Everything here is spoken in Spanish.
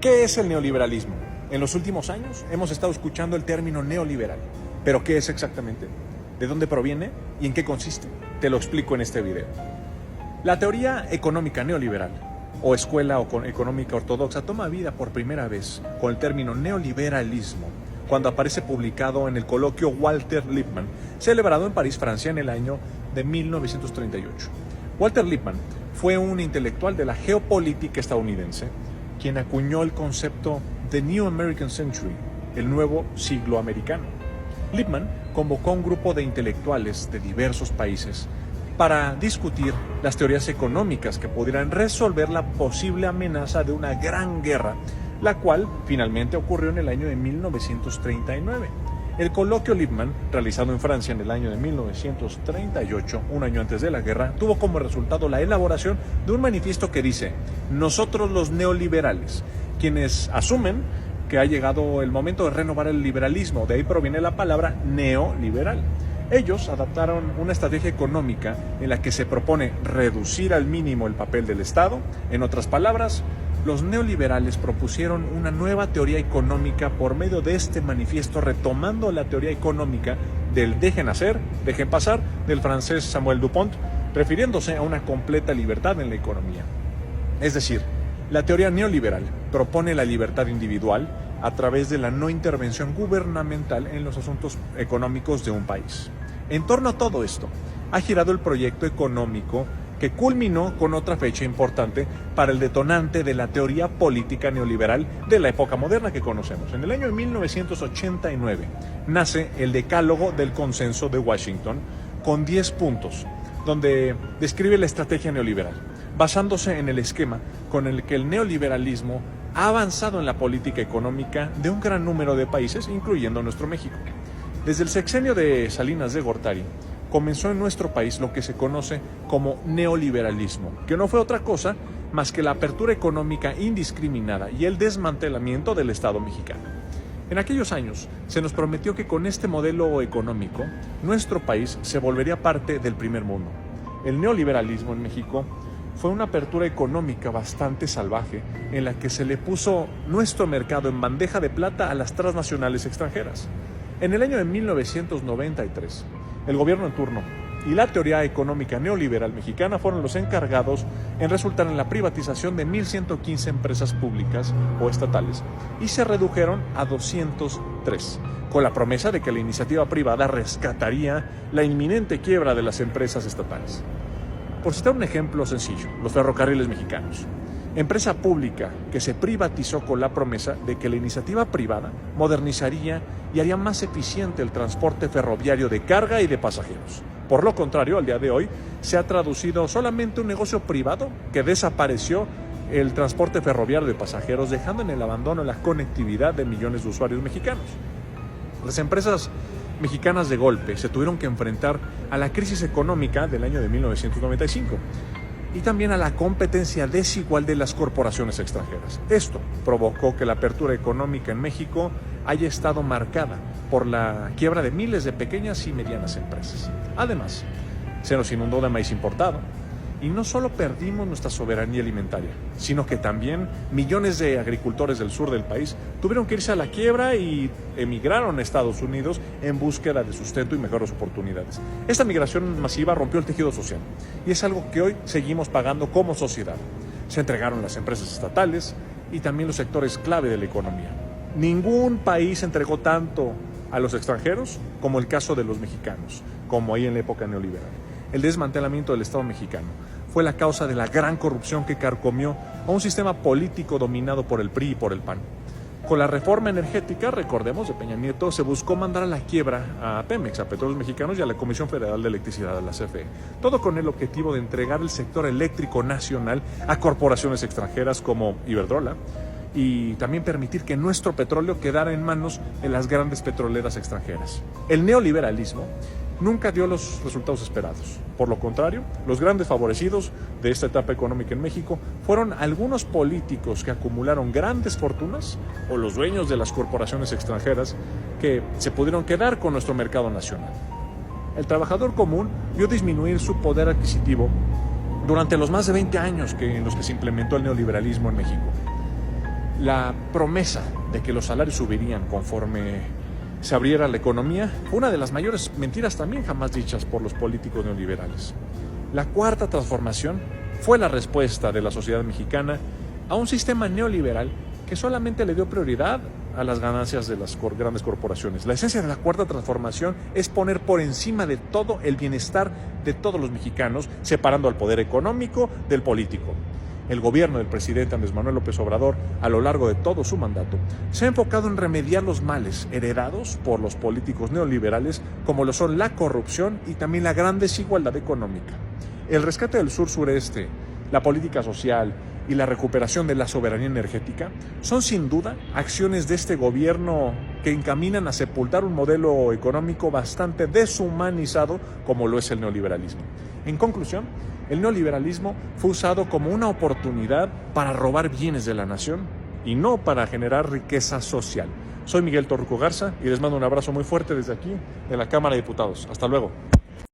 ¿Qué es el neoliberalismo? En los últimos años hemos estado escuchando el término neoliberal. ¿Pero qué es exactamente? ¿De dónde proviene? ¿Y en qué consiste? Te lo explico en este video. La teoría económica neoliberal, o escuela económica ortodoxa, toma vida por primera vez con el término neoliberalismo, cuando aparece publicado en el coloquio Walter Lippmann, celebrado en París, Francia, en el año de 1938. Walter Lippmann fue un intelectual de la geopolítica estadounidense, quien acuñó el concepto The New American Century, el nuevo siglo americano. Lippmann convocó a un grupo de intelectuales de diversos países para discutir las teorías económicas que pudieran resolver la posible amenaza de una gran guerra, la cual finalmente ocurrió en el año de 1939. El coloquio Lippmann, realizado en Francia en el año de 1938, un año antes de la guerra, tuvo como resultado la elaboración de un manifiesto que dice: nosotros los neoliberales, quienes asumen que ha llegado el momento de renovar el liberalismo, de ahí proviene la palabra neoliberal. Ellos adaptaron una estrategia económica en la que se propone reducir al mínimo el papel del Estado. En otras palabras, los neoliberales propusieron una nueva teoría económica por medio de este manifiesto, retomando la teoría económica del dejen hacer, dejen pasar, del francés Samuel Dupont, refiriéndose a una completa libertad en la economía. Es decir, la teoría neoliberal propone la libertad individual a través de la no intervención gubernamental en los asuntos económicos de un país. En torno a todo esto, ha girado el proyecto económico que culminó con otra fecha importante para el detonante de la teoría política neoliberal de la época moderna que conocemos. En el año de 1989 nace el Decálogo del Consenso de Washington con 10 puntos, donde describe la estrategia neoliberal, basándose en el esquema con el que el neoliberalismo ha avanzado en la política económica de un gran número de países, incluyendo nuestro México. Desde el sexenio de Salinas de Gortari, comenzó en nuestro país lo que se conoce como neoliberalismo, que no fue otra cosa más que la apertura económica indiscriminada y el desmantelamiento del Estado mexicano. En aquellos años se nos prometió que con este modelo económico, nuestro país se volvería parte del primer mundo. El neoliberalismo en México fue una apertura económica bastante salvaje en la que se le puso nuestro mercado en bandeja de plata a las transnacionales extranjeras. En el año de 1993, el gobierno en turno y la teoría económica neoliberal mexicana fueron los encargados en resultar en la privatización de 1.115 empresas públicas o estatales y se redujeron a 203, con la promesa de que la iniciativa privada rescataría la inminente quiebra de las empresas estatales. Por citar un ejemplo sencillo, los ferrocarriles mexicanos. Empresa pública que se privatizó con la promesa de que la iniciativa privada modernizaría y haría más eficiente el transporte ferroviario de carga y de pasajeros. Por lo contrario, al día de hoy se ha traducido solamente un negocio privado que desapareció el transporte ferroviario de pasajeros, dejando en el abandono la conectividad de millones de usuarios mexicanos. Las empresas mexicanas de golpe se tuvieron que enfrentar a la crisis económica del año de 1995 y también a la competencia desigual de las corporaciones extranjeras. Esto provocó que la apertura económica en México haya estado marcada por la quiebra de miles de pequeñas y medianas empresas. Además, se nos inundó de maíz importado, y no solo perdimos nuestra soberanía alimentaria, sino que también millones de agricultores del sur del país tuvieron que irse a la quiebra y emigraron a Estados Unidos en búsqueda de sustento y mejores oportunidades. Esta migración masiva rompió el tejido social y es algo que hoy seguimos pagando como sociedad. Se entregaron las empresas estatales y también los sectores clave de la economía. Ningún país entregó tanto a los extranjeros como el caso de los mexicanos, como ahí en la época neoliberal. El desmantelamiento del Estado mexicano fue la causa de la gran corrupción que carcomió a un sistema político dominado por el PRI y por el PAN. Con la reforma energética, recordemos, de Peña Nieto, se buscó mandar a la quiebra a Pemex, a Petróleos Mexicanos y a la Comisión Federal de Electricidad, a la CFE. Todo con el objetivo de entregar el sector eléctrico nacional a corporaciones extranjeras como Iberdrola y también permitir que nuestro petróleo quedara en manos de las grandes petroleras extranjeras. El neoliberalismo nunca dio los resultados esperados. Por lo contrario, los grandes favorecidos de esta etapa económica en México fueron algunos políticos que acumularon grandes fortunas o los dueños de las corporaciones extranjeras que se pudieron quedar con nuestro mercado nacional. El trabajador común vio disminuir su poder adquisitivo durante los más de 20 años en los que se implementó el neoliberalismo en México. La promesa de que los salarios subirían conforme se abriera la economía fue una de las mayores mentiras también jamás dichas por los políticos neoliberales. La cuarta transformación fue la respuesta de la sociedad mexicana a un sistema neoliberal que solamente le dio prioridad a las ganancias de las grandes corporaciones. La esencia de la cuarta transformación es poner por encima de todo el bienestar de todos los mexicanos, separando al poder económico del político. El gobierno del presidente Andrés Manuel López Obrador, a lo largo de todo su mandato, se ha enfocado en remediar los males heredados por los políticos neoliberales, como lo son la corrupción y también la gran desigualdad económica. El rescate del sur-sureste, la política social y la recuperación de la soberanía energética son sin duda acciones de este gobierno que encaminan a sepultar un modelo económico bastante deshumanizado como lo es el neoliberalismo. En conclusión, el neoliberalismo fue usado como una oportunidad para robar bienes de la nación y no para generar riqueza social. Soy Miguel Torruco Garza y les mando un abrazo muy fuerte desde aquí, de la Cámara de Diputados. Hasta luego.